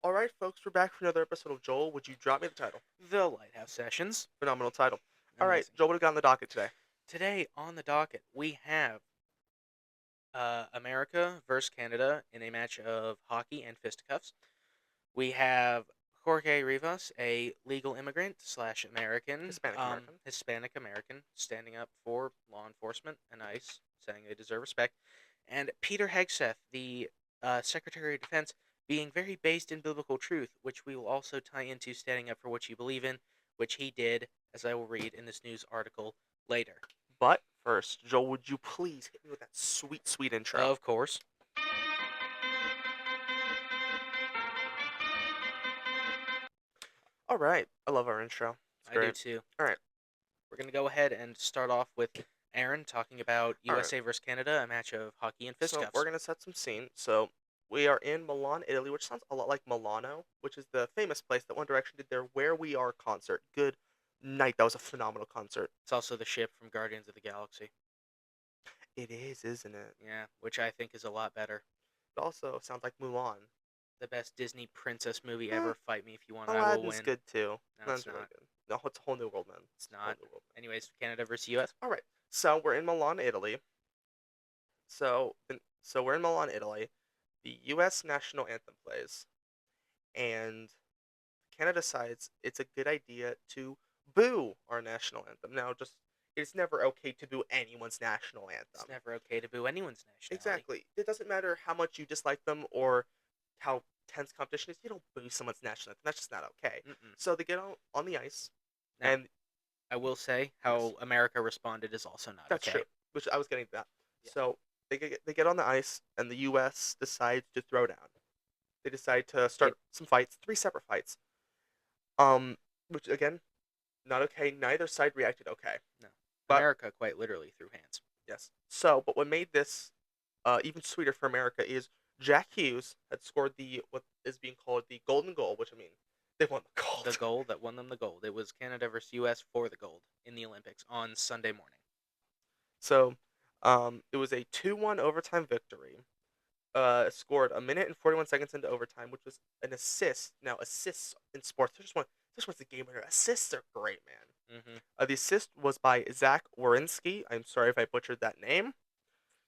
Alright, folks, we're back for another episode of Joel. Would you drop me the title? The Lighthouse Sessions. Phenomenal title. Alright, Amazing. Joel, what have we got on the docket today? Today on the docket, we have America versus Canada in a match of hockey and fisticuffs. We have Jorge Rivas, a legal immigrant / American, Hispanic American. standing up for law enforcement and ICE, saying they deserve respect. And Peter Hegseth, the Secretary of Defense, being very based in biblical truth, which we will also tie into standing up for what you believe in, which he did, as I will read in this news article later. But first, Joel, would you please hit me with that sweet, sweet intro? Of course. Alright, I love our intro. It's great. I do too. Alright. We're going to go ahead and start off with Aaron talking about USA versus Canada, a match of hockey and fisticuffs. So we're going to set some scene. So we are in Milan, Italy, which sounds a lot like Milano, which is the famous place that One Direction did their Where We Are concert. Good night. That was a phenomenal concert. It's also the ship from Guardians of the Galaxy. It is, isn't it? Yeah, which I think is a lot better. It also sounds like Mulan. The best Disney princess movie ever. Fight me if you want. Aladdin's I will win. good too. No, it's not. Really good. No, it's a whole new world, man. It's not. Anyways, Canada versus US. All right. So we're in Milan, Italy. So we're in Milan, Italy. The U.S. national anthem plays, and Canada decides it's a good idea to boo our national anthem. Now, it's never okay to boo anyone's national anthem. It's never okay to boo anyone's nationality. Exactly. It doesn't matter how much you dislike them or how tense competition is. You don't boo someone's national anthem. That's just not okay. So they get on the ice, now, and I will say how America responded is also not that's okay. true. Which I was getting to that. Yeah. So they get on the ice, and the U.S. decides to throw down. They decide to start some fights, 3 separate fights. Which again, not okay. Neither side reacted okay. No. But America quite literally threw hands. Yes. So, but what made this even sweeter for America is Jack Hughes had scored what is being called the golden goal, which, I mean, they won the gold. The goal that won them the gold. It was Canada versus U.S. for the gold in the Olympics on Sunday morning. So, it was a 2-1 overtime victory. Scored a minute and 41 seconds into overtime, which was an assist. Now, assists in sports, just once the game winner. Assists are great, man. The assist was by Zach Werenski. I'm sorry if I butchered that name.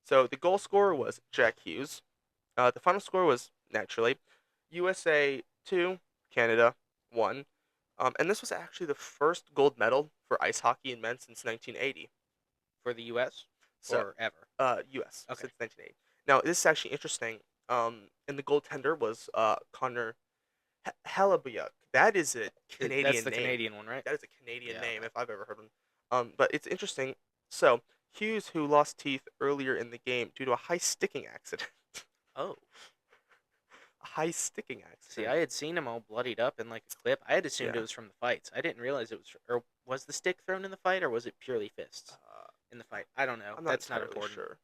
So the goal scorer was Jack Hughes. The final score was, naturally, USA 2, Canada 1. And this was actually the first gold medal for ice hockey in men since 1980. For the U.S.? Or ever? U.S. Okay. Since 1980. Now, this is actually interesting. And the goaltender was Connor Hellebuyck. That is a Canadian name. That's the Canadian one, right? That is a Canadian name, if I've ever heard one. But it's interesting. So, Hughes, who lost teeth earlier in the game due to a high sticking accident. Oh. A high sticking accident. See, I had seen him all bloodied up in like a clip. I had assumed it was from the fights. I didn't realize it was... Or was the stick thrown in the fight, or was it purely fists in the fight? I don't know. That's not important. Sure.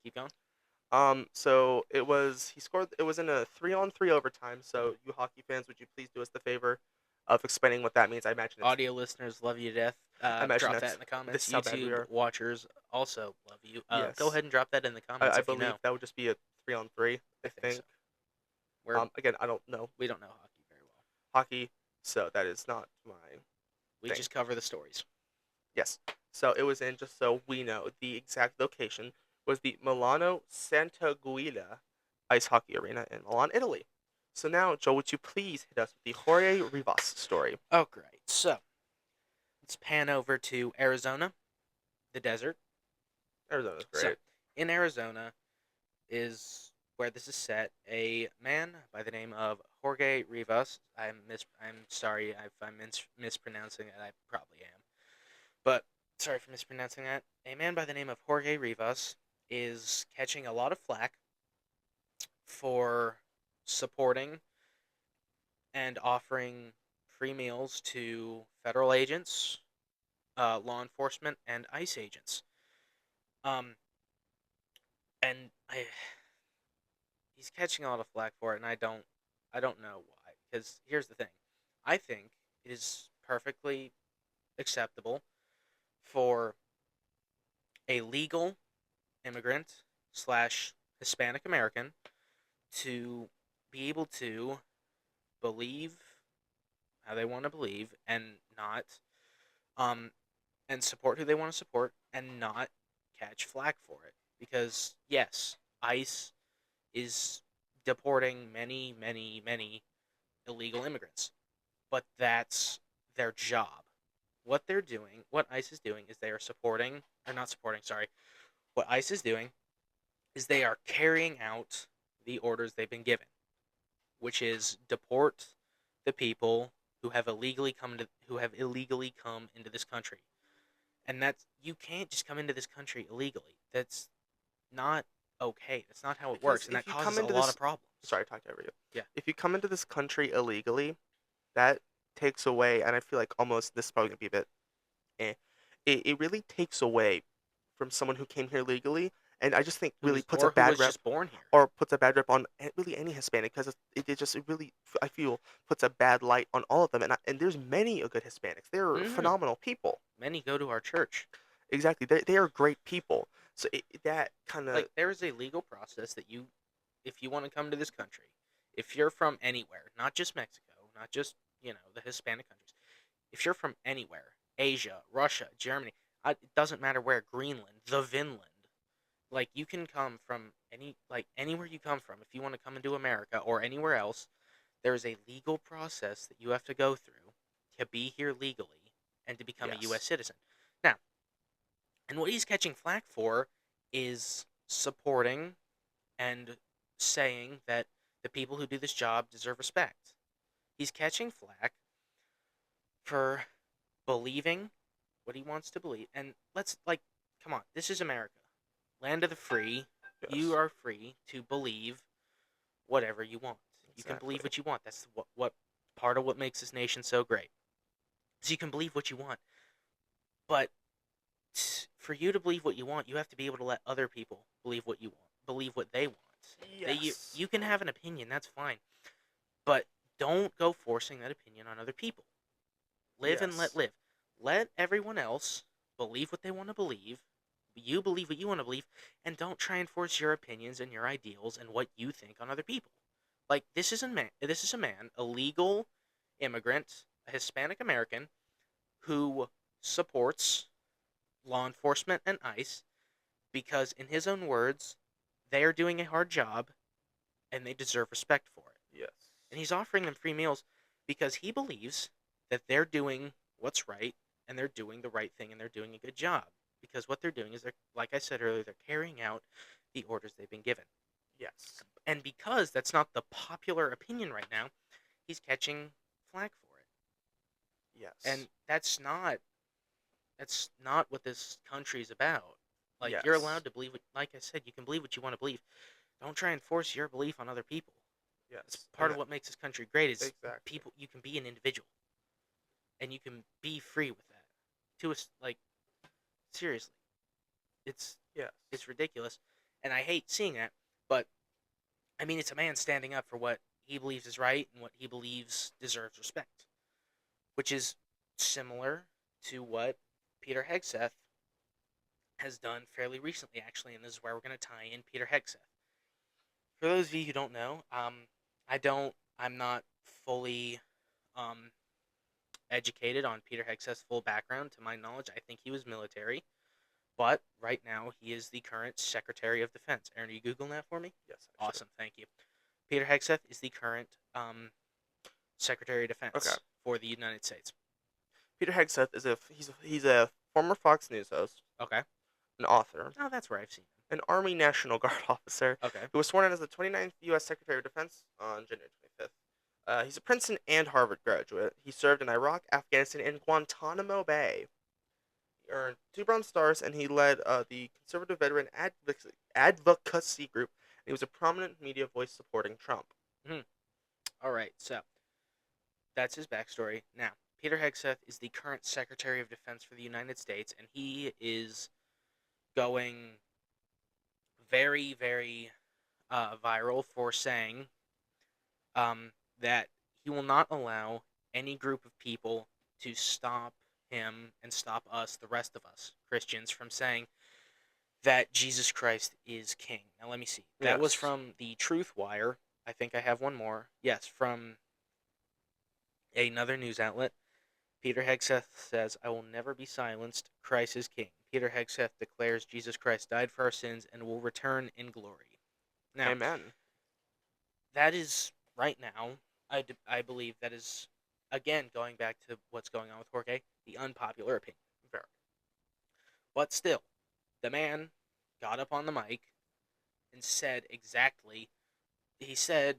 Keep going. So it was in a 3-on-3 overtime. So you hockey fans, would you please do us the favor of explaining what that means? I imagine audio listeners love you to death. Drop that in the comments. YouTube watchers also love you. Yes. Go ahead and drop that in the comments. I believe that would just be a 3-on-3. I think. So. Again, I don't know. We don't know hockey very well. Hockey, so that is not my. We just cover the stories. Yes. So it was in, just so we know, the exact location was the Milano Sant'Aguila Ice Hockey Arena in Milan, Italy. So now, Joe, would you please hit us with the Jorge Rivas story? Oh, great. So, let's pan over to Arizona, the desert. Arizona's great. So, in Arizona is where this is set. A man by the name of Jorge Rivas. I'm sorry if I'm mispronouncing it. I probably am. But, sorry for mispronouncing that. A man by the name of Jorge Rivas is catching a lot of flack for supporting and offering free meals to federal agents, law enforcement, and ICE agents. He's catching a lot of flack for it, and I don't know why. Because here's the thing, I think it is perfectly acceptable for a legal immigrant / Hispanic American to be able to believe how they want to believe and not um and support who they want to support and not catch flack for it. Because yes, ICE is deporting many, many, many illegal immigrants, but that's their job. What they're doing, what ICE is doing, is they are supporting, or not supporting, sorry. What ICE is doing is they are carrying out the orders they've been given, which is deport the people who have illegally come into this country. And that's, you can't just come into this country illegally. That's not okay. That's not how it Because works, and that if you causes come a into lot this, of problems. sorry, talk over you. Yeah. If you come into this country illegally, that takes away, and I feel like almost this is probably gonna be a bit, eh, it really takes away from someone who came here legally, and I just think really puts a Who bad was rep just born here. or puts a bad rep on really any Hispanic because it really I feel puts a bad light on all of them, and there's many a good Hispanics. They're Mm-hmm. phenomenal people. Many go to our church. Exactly, they are great people. So that kind of Like, there is a legal process that if you want to come to this country, if you're from anywhere, not just Mexico, not just, the Hispanic countries, if you're from anywhere, Asia, Russia, Germany, it doesn't matter where, Greenland, the Vinland, like, you can come from anywhere you come from. If you want to come into America or anywhere else, there's a legal process that you have to go through to be here legally and to become a U.S. yes, citizen. Now, and what he's catching flack for is supporting and saying that the people who do this job deserve respect. He's catching flack for believing what he wants to believe. And come on, this is America. Land of the free. You yes, are free to believe whatever you want. You can believe exactly, what you want. That's what part of what makes this nation so great. So you can believe what you want. But for you to believe what you want, you have to be able to let other people believe what you want, believe what they want. yes, You can have an opinion, that's fine, but don't go forcing that opinion on other people. Live and let yes, live. Let everyone else believe what they want to believe. You believe what you want to believe, and don't try and force your opinions and your ideals and what you think on other people. Like, this is a man, a legal immigrant, a Hispanic American who supports law enforcement and ICE because, in his own words, they are doing a hard job and they deserve respect for it. yes, And he's offering them free meals because he believes that they're doing what's right and they're doing the right thing and they're doing a good job. Because what they're doing is, like I said earlier, they're carrying out the orders they've been given. yes, And because that's not the popular opinion right now, he's catching flack for it. yes, And that's not what this country is about. Like, you're yes, allowed to believe like I said, you can believe what you want to believe. Don't try and force your belief on other people. It's yes, part of what makes this country great is exactly, people. You can be an individual and you can be free with that. To us, like, seriously, it's yes, it's ridiculous, and I hate seeing that. But I mean, it's a man standing up for what he believes is right and what he believes deserves respect, which is similar to what Peter Hegseth has done fairly recently, actually, and this is where we're going to tie in Peter Hegseth. For those of you who don't know, I'm not fully um, educated on Peter Hegseth's full background. To my knowledge, I think he was military, but right now he is the current Secretary of Defense. Aaron, are you Googling that for me? yes, actually. Awesome, thank you. Peter Hegseth is the current Secretary of Okay. Defense for the United States. Peter Hegseth he's a former Fox News host, Okay. an author, Oh, that's where I've seen him. an Army National Guard officer Okay. who was sworn in as the 29th U.S. Secretary of Defense on January 25th. He's a Princeton and Harvard graduate. He served in Iraq, Afghanistan, and Guantanamo Bay. He earned 2 Bronze Stars, and he led the Conservative Veteran Advocacy Group. And he was a prominent media voice supporting Trump. Mm-hmm. All right, so that's his backstory. Now, Peter Hegseth is the current Secretary of Defense for the United States, and he is going very, very viral for saying that he will not allow any group of people to stop him and stop us, the rest of us, Christians, from saying that Jesus Christ is king. Now, let me see. That was Yes. from the Truth Wire. I think I have one more. Yes, from Another news outlet, Peter Hegseth says, I will never be silenced. Christ is King. Peter Hegseth declares Jesus Christ died for our sins and will return in glory. Now, Amen. that is, right now, I believe that is, again, going back to what's going on with Jorge, the unpopular opinion. Very. But still, the man got up on the mic and said exactly, he said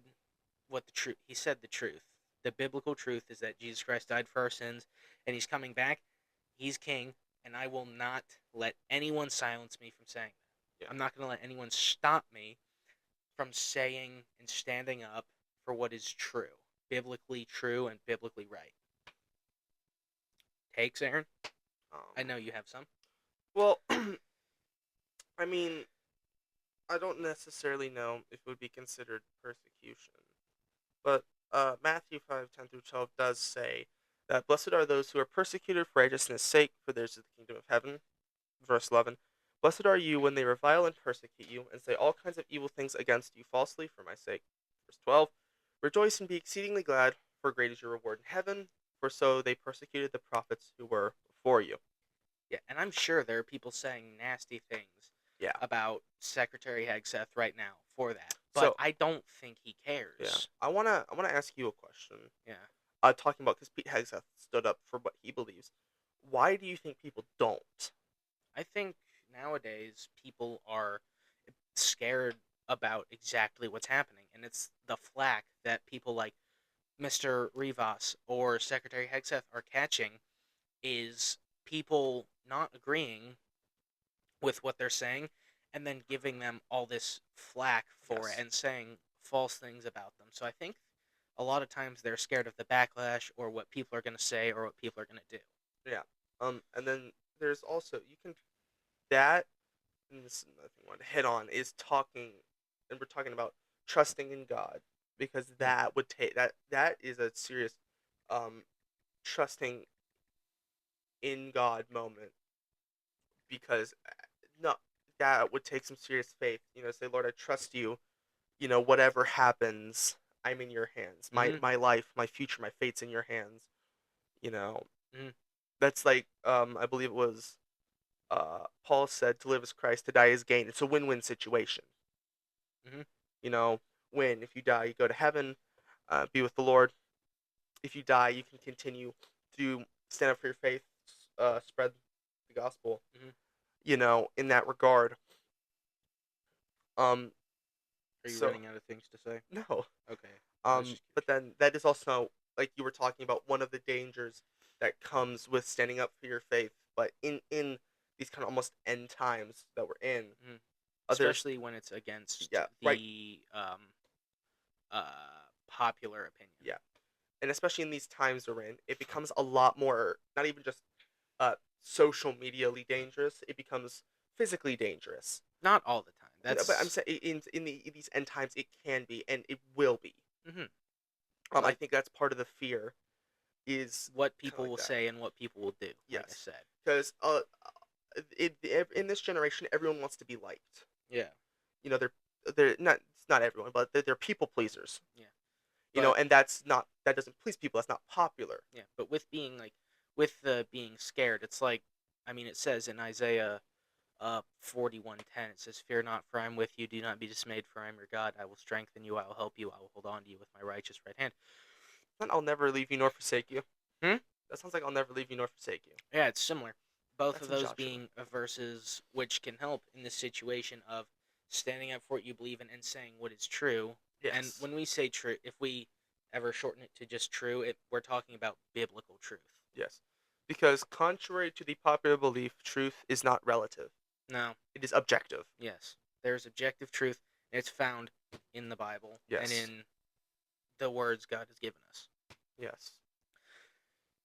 he said the truth. The biblical truth is that Jesus Christ died for our sins and he's coming back. He's king, and I will not let anyone silence me from saying that. Yeah. I'm not going to let anyone stop me from saying and standing up for what is true, biblically true and biblically right. Takes, Aaron? I know you have some. Well, I mean, I don't necessarily know if it would be considered persecution, but Matthew 5:10-12 does say that blessed are those who are persecuted for righteousness' sake, for theirs is the kingdom of heaven. Verse 11, blessed are you when they revile and persecute you, and say all kinds of evil things against you falsely for my sake. Verse 12, rejoice and be exceedingly glad, for great is your reward in heaven, for so they persecuted the prophets who were before you. Yeah, and I'm sure there are people saying nasty things Yeah. about Secretary Hegseth right now for that. But So I don't think he cares. yeah, I wanna ask you a question. Yeah. Talking about because Pete Hegseth stood up for what he believes. Why do you think people don't? I think nowadays people are scared about exactly what's happening, and it's the flack that people like Mr. Rivas or Secretary Hegseth are catching is people not agreeing with what they're saying and then giving them all this flack for it Yes. and saying false things about them. So I think a lot of times they're scared of the backlash or what people are going to say or what people are going to do. Yeah. And then there's also you can that and this is another thing I want to hit on is talking, and we're talking about trusting in God because that would take that is a serious um trusting in God moment because no that would take some serious faith. Say Lord, I trust you. Whatever happens, I'm in your hands. My Mm-hmm. my life, my future, my fate's in your hands. You know, Mm-hmm. that's like I believe it was Paul said to live as Christ, to die is gain. It's a win-win situation. Mm-hmm. You know, win. If you die, you go to heaven, be with the Lord. If you die, you can continue to stand up for your faith, spread the gospel. Mm-hmm. In that regard. Um, Are you so running out of things to say? no. Okay. I was just But curious. then that is also like you were talking about one of the dangers that comes with standing up for your faith. But in these kind of almost end times that we're in, Mhm. there's Especially when it's against yeah right the popular opinion. yeah, and especially in these times we're in, it becomes a lot more not even just social medially dangerous. It becomes physically dangerous. Not all the time. But I'm That's saying in these end times, it can be and it will be. mm-hmm. I Like think that's part of the fear is what kind of people like will that. say and what people will do. Like I Yes, said. because in this generation, everyone wants to be liked. Yeah. They're not. It's not everyone, but they're people pleasers. Yeah. But And that doesn't please people. That's not popular. yeah. But with being like with the being scared, it's like I mean it says in Isaiah 41:10 it says, "Fear not, for I am with you. Do not be dismayed, for I am your God. I will strengthen you. I will help you. I will hold on to you with my righteous right hand." And I'll never leave you nor forsake you. Hmm? That sounds like I'll never leave you nor forsake you. Yeah, it's similar. Both That's of in those Joshua. being verses which can help in this situation of standing up for what you believe in and saying what is true. And Yes. when we say true, if we ever shorten it to just true, we're talking about biblical truth. Yes. Because contrary to the popular belief, truth is not relative. No. It is objective. Yes. There's objective truth, and it's found in the Bible and Yes. in the words God has given us. Yes.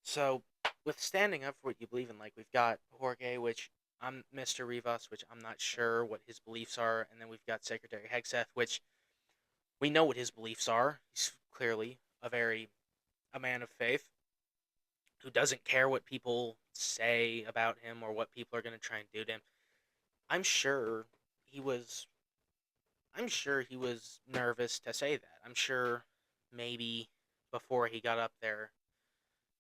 So, with standing up for what you believe in, like we've got Jorge, which I'm Mr. Rivas, which I'm not sure what his beliefs are, and then we've got Secretary Hegseth, which we know what his beliefs are. He's clearly a man of faith who doesn't care what people say about him or what people are going to try and do to him. I'm sure he was I'm sure he was nervous to say that. I'm sure maybe before he got up there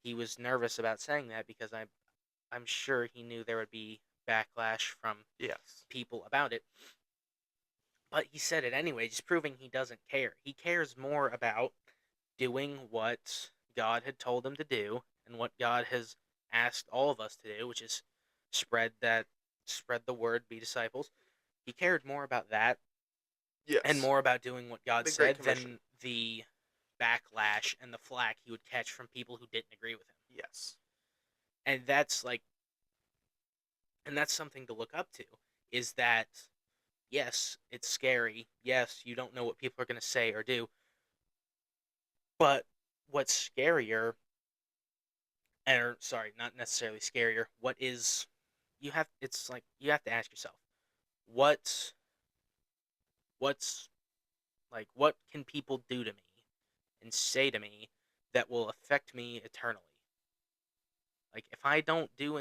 he was nervous about saying that because I'm sure he knew there would be backlash from Yes. people about it. But he said it anyway, just proving he doesn't care. He cares more about doing what God had told him to do and what God has asked all of us to do, which is spread the word, be disciples. He cared more about that Yes. and more about doing what God The Great said Commission. than the backlash and the flack he would catch from people who didn't agree with him. Yes. And that's something to look up to, is that yes, it's scary. Yes, you don't know what people are going to say or do. But what's scarier, or sorry, not necessarily scarier, it's like you have to ask yourself, what's what can people do to me and say to me that will affect me eternally? Like if I don't do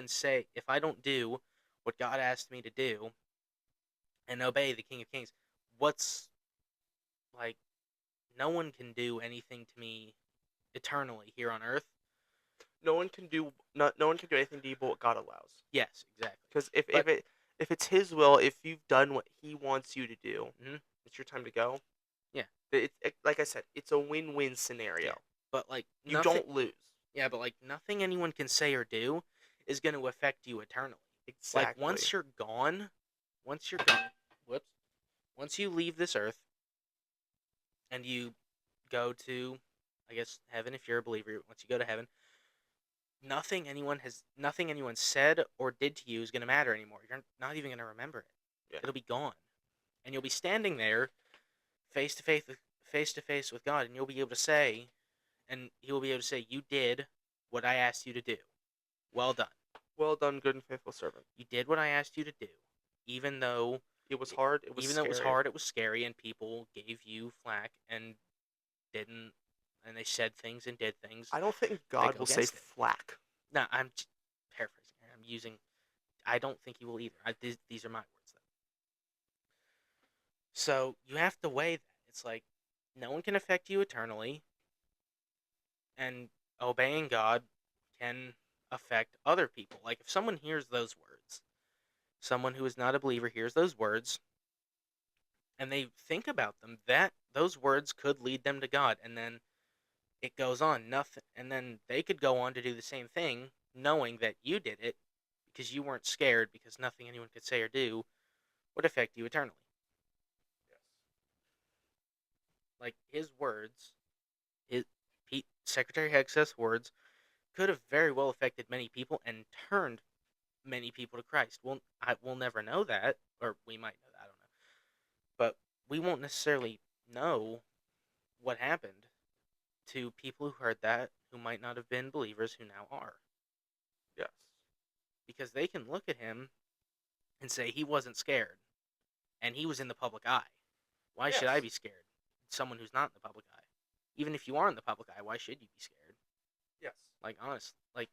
what God asked me to do and obey the King of Kings, what's like no one can do anything to me eternally here on earth. No one can do anything to you but what God allows. Yes, exactly. Because if But- if it's His will, if you've done what He wants you to do, Mhm. it's your time to go. Yeah. Like I said, it's a win-win scenario. Yeah. But like You nothing, don't lose. yeah, but like nothing anyone can say or do is going to affect you eternally. Exactly. Like once you're gone, whoops, once you leave this earth and you go to, I guess, heaven if you're a believer, once you go to heaven, nothing anyone said or did to you is going to matter anymore. You're not even going to remember it. Yeah. It'll be gone. And you'll be standing there face to face with God, and you'll be able to say, and he will be able to say, you did what I asked you to do. Well done. Well done, good and faithful servant. You did what I asked you to do. Even though it was hard, it was even scary. though it was hard, it was scary, and people gave you flack and they said things and did things. I don't think God will say flack. No, I'm paraphrasing. I'm using. I don't think he will either. These are my words, though. So you have to weigh that. It's like no one can affect you eternally, and obeying God can affect other people. Like if someone hears those words, someone who is not a believer hears those words, and they think about them, that those words could lead them to God, and then it goes on, nothing, and then they could go on to do the same thing, knowing that you did it because you weren't scared, because nothing anyone could say or do would affect you eternally. Yes. Like his words, Secretary Hegseth's words, could have very well affected many people and turned many people to Christ. We'll never know that, or we might know that, I don't know. But we won't necessarily know what happened to people who heard that, who might not have been believers, who now are. Yes. Because they can look at him and say he wasn't scared, and he was in the public eye. Why should I be scared? Someone who's not in the public eye. Even if you are in the public eye, why should you be scared? Yes. Like, honest, like,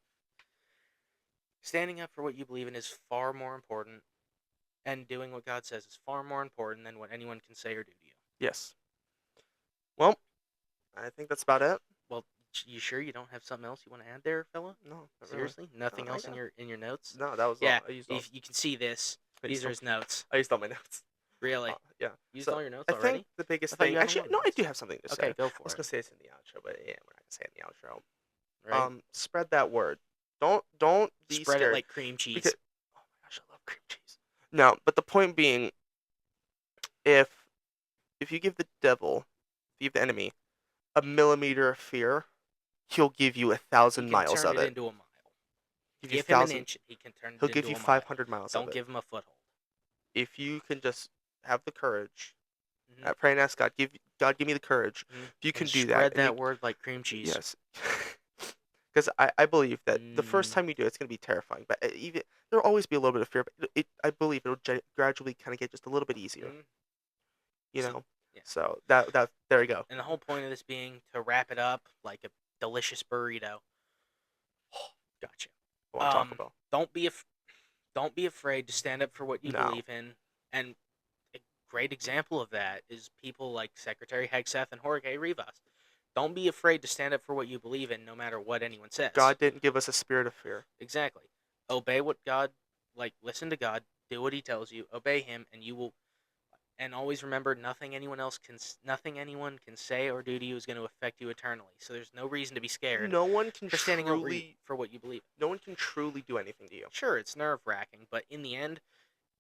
standing up for what you believe in is far more important, and doing what God says is far more important than what anyone can say or do to you. Yes. Well, I think that's about it. Well, you sure you don't have something else you want to add there, fella? No. Seriously? Really. Nothing else in your notes? No, that was yeah. all. I used all. If you can see this, these are his notes. I used all my notes. Really? Yeah. Used all your notes already? I think the biggest thing. Actually, no, I do have something to say. Okay, go for it. I was gonna say this in the outro, but yeah, we're not gonna say it in the outro. Right. Spread that word. Don't be spread scared. it like cream cheese. Because, oh my gosh, I love cream cheese. No, but the point being, if you give the devil, if you give the enemy a millimeter of fear, he'll give you 1,000 miles of it. Turn it into a mile. Give him an inch, he can turn it into a mile. He'll give you 500 miles of it. Don't give him a foothold. If you can just have the courage, pray and ask God, give me the courage. If you can do that. Spread that word like cream cheese. Yes. Because I believe that the first time you do it, it's going to be terrifying. But even there will always be a little bit of fear. But I believe it'll gradually kind of get just a little bit easier. You know? Yeah. So that there you go. And the whole point of this being to wrap it up like a delicious burrito. Gotcha. Taco Bell. Don't be afraid to stand up for what you believe in. And a great example of that is people like Secretary Hegseth and Jorge Rivas. Don't be afraid to stand up for what you believe in, no matter what anyone says. God didn't give us a spirit of fear. Exactly. Obey what God, listen to God, do what He tells you, obey Him, and you will. And always remember, nothing anyone can say or do to you is going to affect you eternally. So there's no reason to be scared. No one can for standing up truly for what you believe. No one can truly do anything to you. Sure, it's nerve-wracking, but in the end,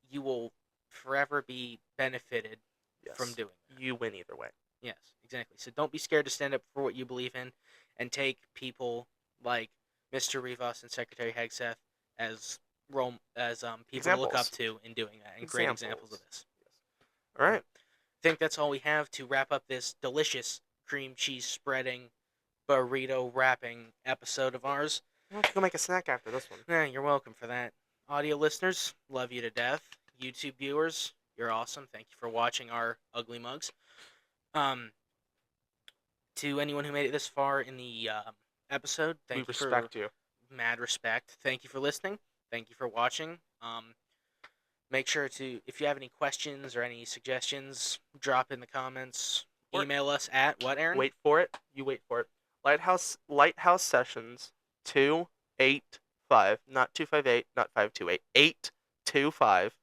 you will forever be benefited from doing that. You win either way. Yes, exactly. So don't be scared to stand up for what you believe in, and take people like Mr. Rivas and Secretary Hegseth as people to look up to in doing that, and great examples of this. All right. I think that's all we have to wrap up this delicious cream cheese spreading, burrito wrapping episode of ours. Why don't you go make a snack after this one? Yeah, you're welcome for that. Audio listeners, love you to death. YouTube viewers, you're awesome. Thank you for watching our ugly mugs. To anyone who made it this far in the episode, we respect you. Mad respect. Thank you for listening. Thank you for watching. Make sure to, if you have any questions or any suggestions, drop in the comments. Email us at what, Aaron? Wait for it. You wait for it. Lighthouse Sessions 285, not 258, not 528, 825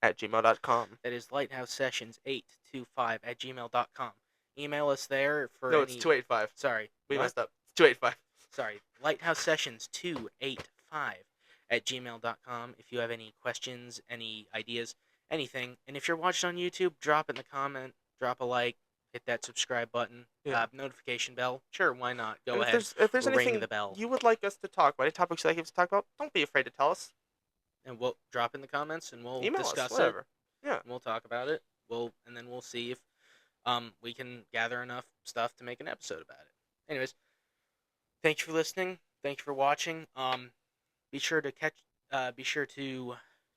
at gmail.com. That is Lighthouse Sessions 825 at gmail.com. Email us there for No, it's 285. Sorry. We messed up. It's 285. Sorry. Lighthouse Sessions 285 at gmail.com if you have any questions, any ideas, anything. And if you're watching on YouTube, drop it in the comment, drop a like, hit that subscribe button, notification bell. Sure, why not? Go ahead. If there's anything ring the bell. you would like us to talk about, any topics you'd like us to talk about, don't be afraid to tell us. And we'll drop in the comments, and we'll Email discuss us, whatever. it. Yeah. And we'll talk about it. And then we'll see if we can gather enough stuff to make an episode about it. Anyways, thank you for listening. Thank you for watching. Be sure to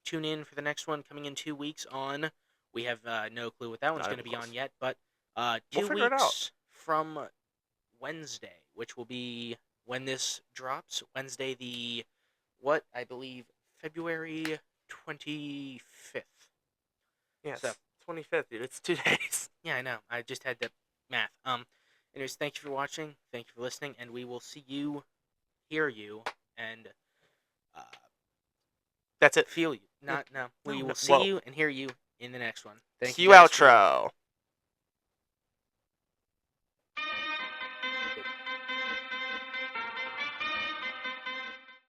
tune in for the next one coming in 2 weeks on. We have no clue what that one's going to be on yet, but 2 weeks from Wednesday, which will be when this drops. Wednesday, I believe, February 25th. Yes, so, 25th, dude. It's 2 days. Yeah, I know. I just had the math. Anyways, thank you for watching. Thank you for listening, and we will see you, hear you, and that's it. Feel you. We will see you and hear you in the next one. Thank you. Outro.